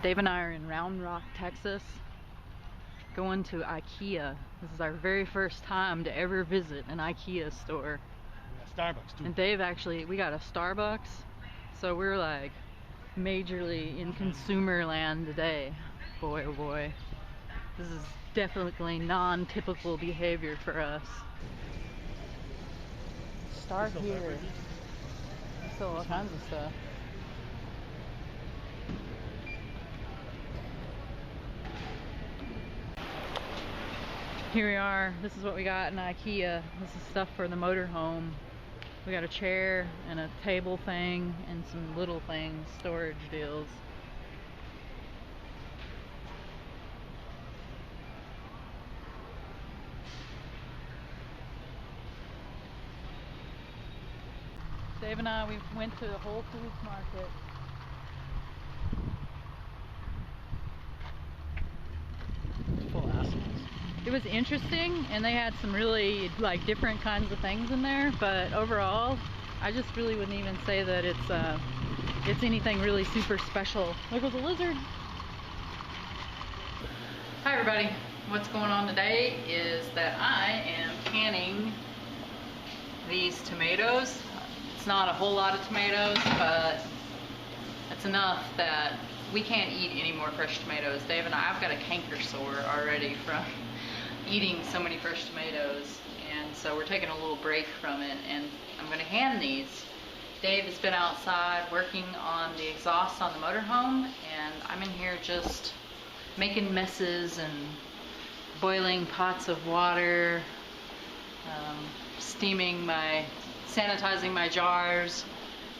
Dave and I are in Round Rock, Texas, going to Ikea. This is our very first time to ever visit an Ikea store. Starbucks too. And Dave actually, we got a Starbucks, so we're like majorly in consumer land today. Boy oh boy. This is definitely non-typical behavior for us. Start here. Still all kinds of stuff. Here we are. This is what we got in Ikea. This is stuff for the motorhome. We got a chair and a table thing and some little things, storage deals. Dave and I, we went to the Whole Foods market. Full of assholes. It was interesting, and they had some really like different kinds of things in there, but overall I just really wouldn't even say that it's anything really super special. There goes a lizard. Hi everybody, what's going on today is that I am canning these tomatoes. It's not a whole lot of tomatoes, but it's enough that we can't eat any more fresh tomatoes. Dave and I've got a canker sore already from eating so many fresh tomatoes, and so we're taking a little break from it, and I'm going to hand these. Dave has been outside working on the exhaust on the motorhome, and I'm in here just making messes and boiling pots of water, sanitizing my jars,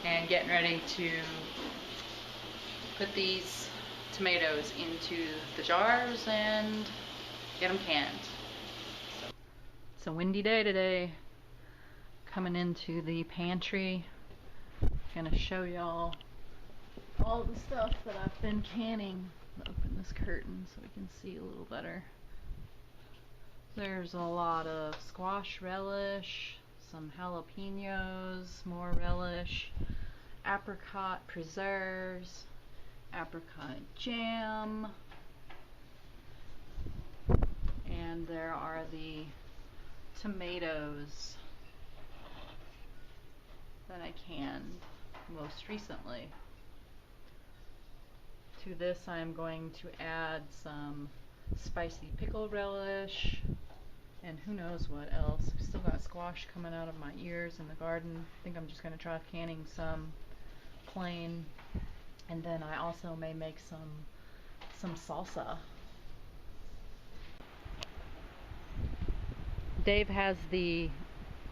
and getting ready to put these tomatoes into the jars and get them canned. It's a windy day today. Coming into the pantry. Gonna show y'all all the stuff that I've been canning. Open this curtain so we can see a little better. There's a lot of squash relish, some jalapenos, more relish, apricot preserves, apricot jam, and there are the tomatoes that I canned most recently. To this I am going to add some spicy pickle relish and who knows what else. I've still got squash coming out of my ears in the garden. I think I'm just going to try canning some plain, and then I also may make some salsa. Dave has the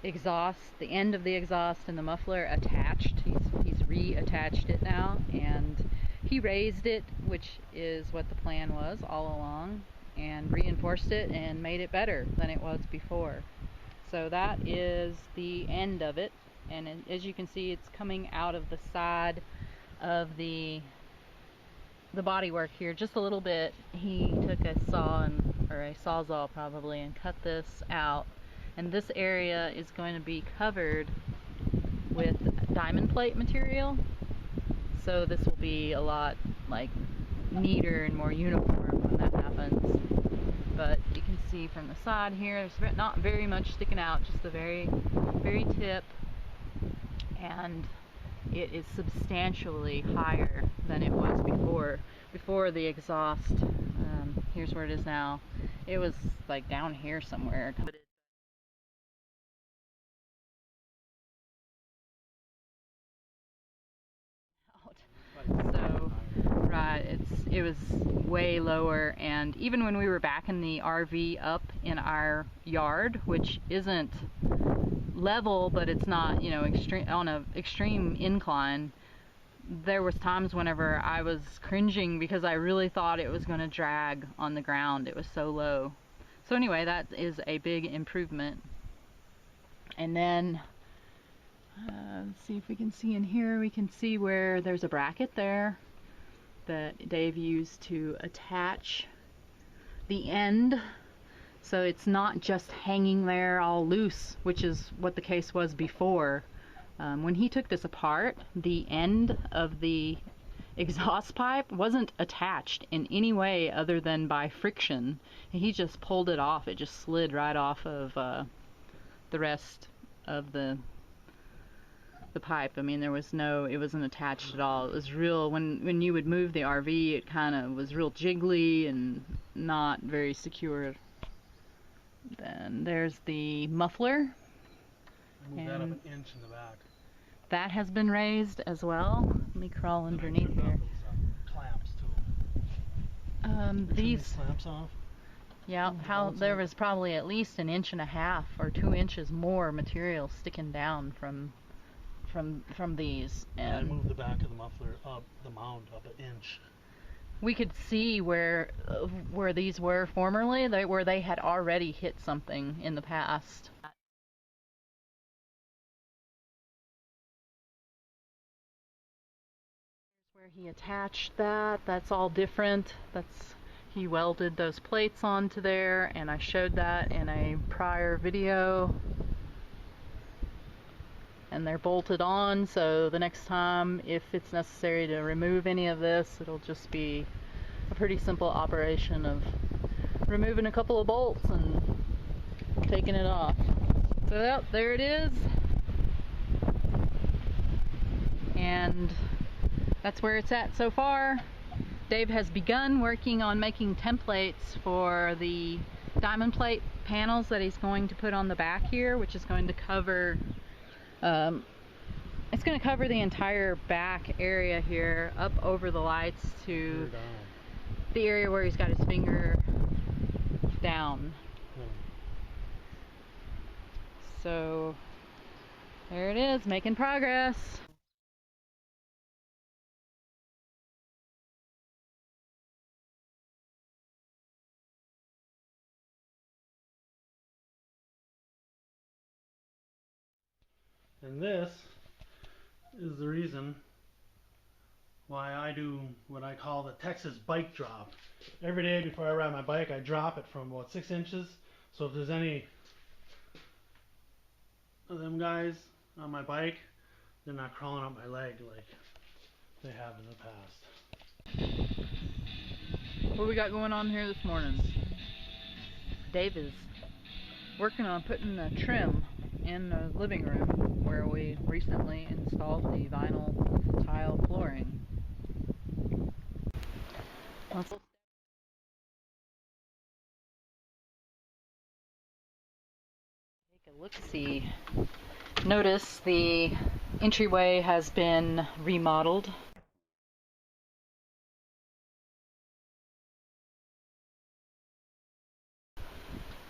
exhaust, the end of the exhaust and the muffler attached. He's reattached it now, and he raised it, which is what the plan was all along, and reinforced it and made it better than it was before. So that is the end of it, and as you can see, it's coming out of the side of the bodywork here just a little bit. He took a or a sawzall probably, and cut this out, and this area is going to be covered with diamond plate material, so this will be a lot like neater and more uniform when that happens. But you can see from the side here, there's not very much sticking out, just the very tip, and it is substantially higher than it was before the exhaust. Here's where it is now. It was like down here somewhere. So right, it was way lower, and even when we were backing the RV up in our yard, which isn't level, but it's not, you know, on an extreme incline, there was times whenever I was cringing because I really thought it was going to drag on the ground. It was so low. So anyway, that is a big improvement. And then let's see if we can see in here. We can see where there's a bracket there that Dave used to attach the end, so it's not just hanging there all loose, which is what the case was before. When he took this apart, the end of the exhaust pipe wasn't attached in any way other than by friction. And he just pulled it off. It just slid right off of the rest of the pipe. I mean, there was no, it wasn't attached at all. It was real, when you would move the RV, it kind of was real jiggly and not very secure. Then there's the muffler. Move that up an inch in the back. That has been raised as well. Let me crawl underneath here. Clamps too. These clamps off. Yeah, there was probably at least 1.5 inches or 2 inches more material sticking down from these. And I moved the back of the muffler up, the mound up 1 inch. We could see where these were formerly, where they had already hit something in the past. Where he attached that, that's all different. He welded those plates onto there, and I showed that in a prior video. And they're bolted on, so the next time, if it's necessary to remove any of this, it'll just be a pretty simple operation of removing a couple of bolts and taking it off. So yep, there it is. And that's where it's at so far. Dave has begun working on making templates for the diamond plate panels that he's going to put on the back here, which is going to cover it's going to cover the entire back area here, up over the lights to the area where he's got his finger down. So there it is, making progress. And this is the reason why I do what I call the Texas bike drop. Every day before I ride my bike, I drop it from about 6 inches. So if there's any of them guys on my bike, they're not crawling up my leg like they have in the past. What we got going on here this morning? Dave is working on putting a trim in the living room where we recently installed the vinyl tile flooring. Let's take a look-see. Notice the entryway has been remodeled.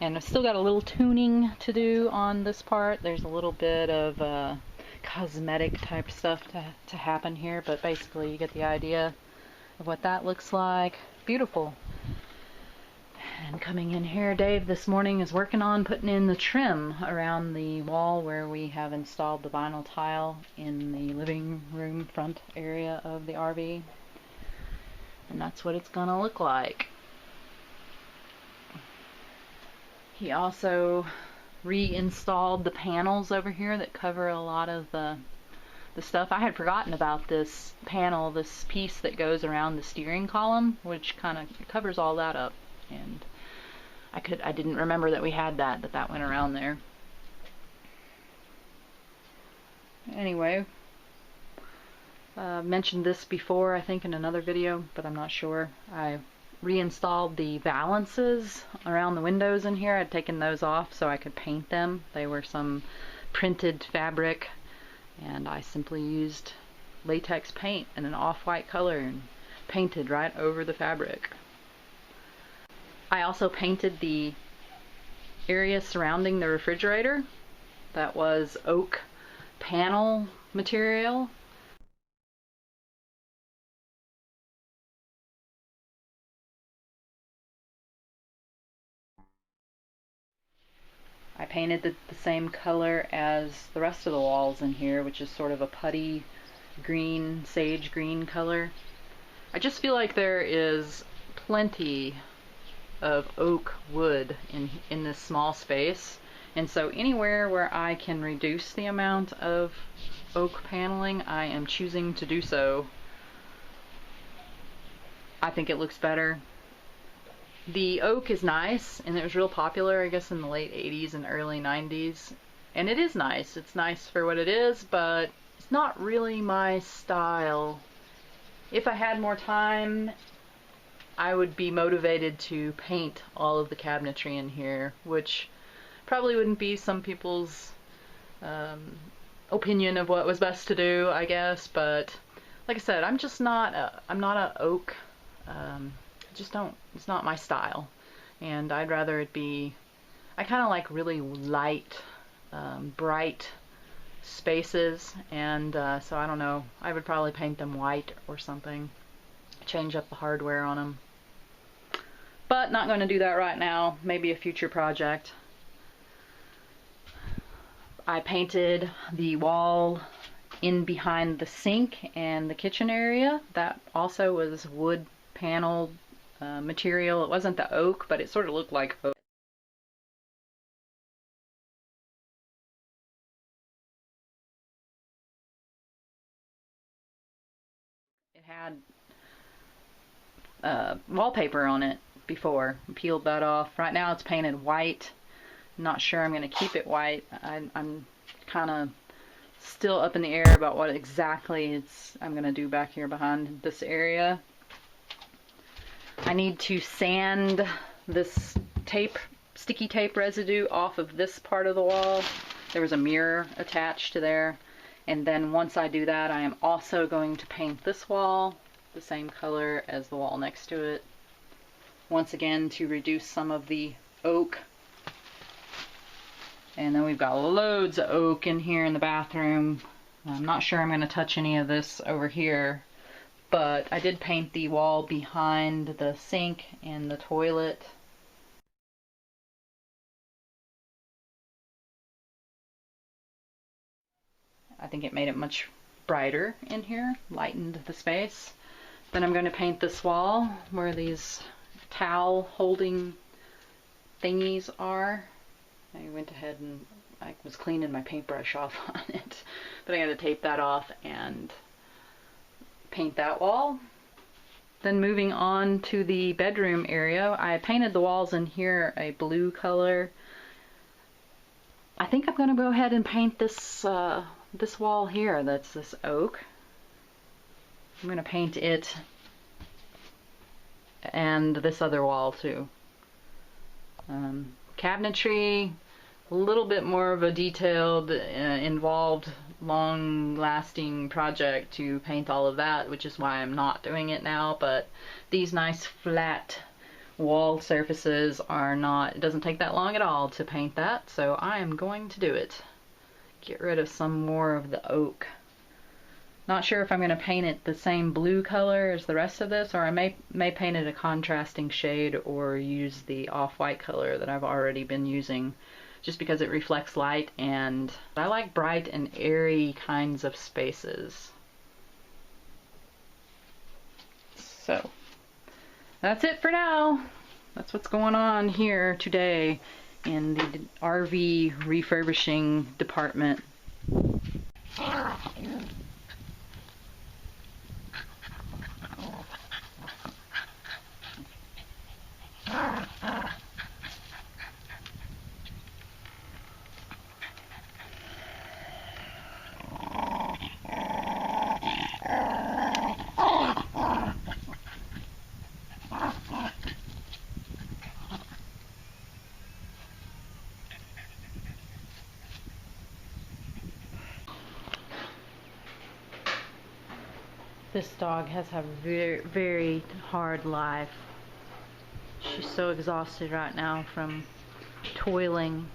And I've still got a little tuning to do on this part. There's a little bit of cosmetic type stuff to happen here, but basically you get the idea of what that looks like. Beautiful. And coming in here, Dave this morning is working on putting in the trim around the wall where we have installed the vinyl tile in the living room front area of the RV. And that's what it's gonna look like. He also reinstalled the panels over here that cover a lot of the stuff. I had forgotten about this panel, this piece that goes around the steering column, which kind of covers all that up. And I didn't remember that we had that went around there. Anyway, mentioned this before, I think in another video, but I'm not sure. I reinstalled the valances around the windows in here. I'd taken those off so I could paint them. They were some printed fabric, and I simply used latex paint in an off-white color and painted right over the fabric. I also painted the area surrounding the refrigerator. That was oak panel material. I painted the same color as the rest of the walls in here, which is sort of a putty green, sage green color. I just feel like there is plenty of oak wood in this small space, and so anywhere where I can reduce the amount of oak paneling, I am choosing to do so. I think it looks better. The oak is nice, and it was real popular, I guess, in the late 80s and early 90s. And it is nice. It's nice for what it is, but it's not really my style. If I had more time, I would be motivated to paint all of the cabinetry in here, which probably wouldn't be some people's opinion of what was best to do, I guess. But like I said, I'm not a oak. It's not my style, and I'd rather it be, I kind of like really light, bright spaces, and so I don't know, I would probably paint them white or something, change up the hardware on them, but not going to do that right now, maybe a future project. I painted the wall in behind the sink and the kitchen area. That also was wood paneled material. It wasn't the oak, but it sort of looked like oak. It had wallpaper on it before. I peeled that off. Right now it's painted white. I'm not sure I'm going to keep it white. I'm kind of still up in the air about what exactly I'm going to do back here behind this area. I need to sand this sticky tape residue off of this part of the wall. There was a mirror attached to there. And then once I do that, I am also going to paint this wall the same color as the wall next to it. Once again, to reduce some of the oak. And then we've got loads of oak in here in the bathroom. I'm not sure I'm going to touch any of this over here. But I did paint the wall behind the sink and the toilet. I think it made it much brighter in here, lightened the space. Then I'm going to paint this wall where these towel holding thingies are. I went ahead and I was cleaning my paintbrush off on it, but I got to tape that off and paint that wall. Then moving on to the bedroom area, I painted the walls in here a blue color. I think I'm going to go ahead and paint this this wall here, that's this oak. I'm going to paint it and this other wall too. Cabinetry, a little bit more of a detailed, involved, long-lasting project to paint all of that, which is why I'm not doing it now. But these nice flat wall surfaces are not, it doesn't take that long at all to paint that, so I am going to do it. Get rid of some more of the oak. Not sure if I'm going to paint it the same blue color as the rest of this, or I may paint it a contrasting shade or use the off-white color that I've already been using, just because it reflects light, and I like bright and airy kinds of spaces. So that's it for now. That's what's going on here today in the RV refurbishing department. This dog has a very, very hard life. She's so exhausted right now from toiling